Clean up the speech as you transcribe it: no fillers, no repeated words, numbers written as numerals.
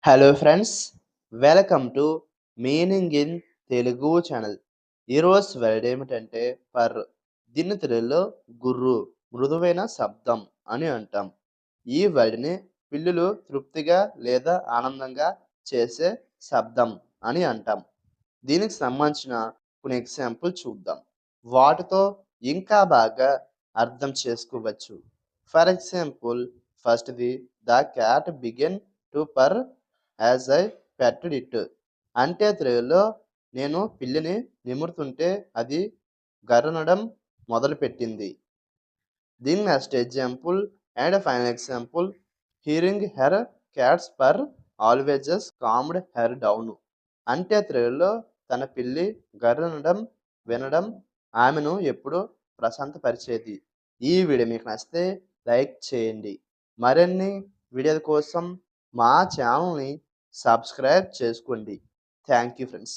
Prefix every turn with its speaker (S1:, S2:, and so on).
S1: Hello friends, welcome to meaning in Telugu channel. ఈరోజు word ఏమిటంటే per. దీన్ని తెలుగులో గుర్రు, మృదువైన శబ్దం అని అంటాం. ఈ వర్డ్ని పిల్లులు తృప్తిగా లేదా ఆనందంగా చేసే శబ్దం అని అంటాం. దీనికి సంబంధించిన కొన్ని ఎగ్జాంపుల్ చూద్దాం. వాటితో ఇంకా బాగా అర్థం చేసుకోవచ్చు. ఫర్ ఎగ్జాంపుల్, ఫస్ట్‌ది the cat began to purr as I petted it. అంటే తెలుగులో నేను పిల్లిని నిమురుతుంటే అది గర్రనడం మొదలుపెట్టింది. దీని next example and final example, hearing her cat's purr always calmed her down. అంటే తెలుగులో తన పిల్లి గర్రనడం వినడం ఆమెను ఎప్పుడూ ప్రశాంతపరిచేది. ఈ వీడియో మీకు నచ్చితే లైక్ చేయండి. మరిన్ని వీడియోల కోసం మా ఛానల్ని సబ్స్క్రైబ్ చేసుకోండి. Thank you friends.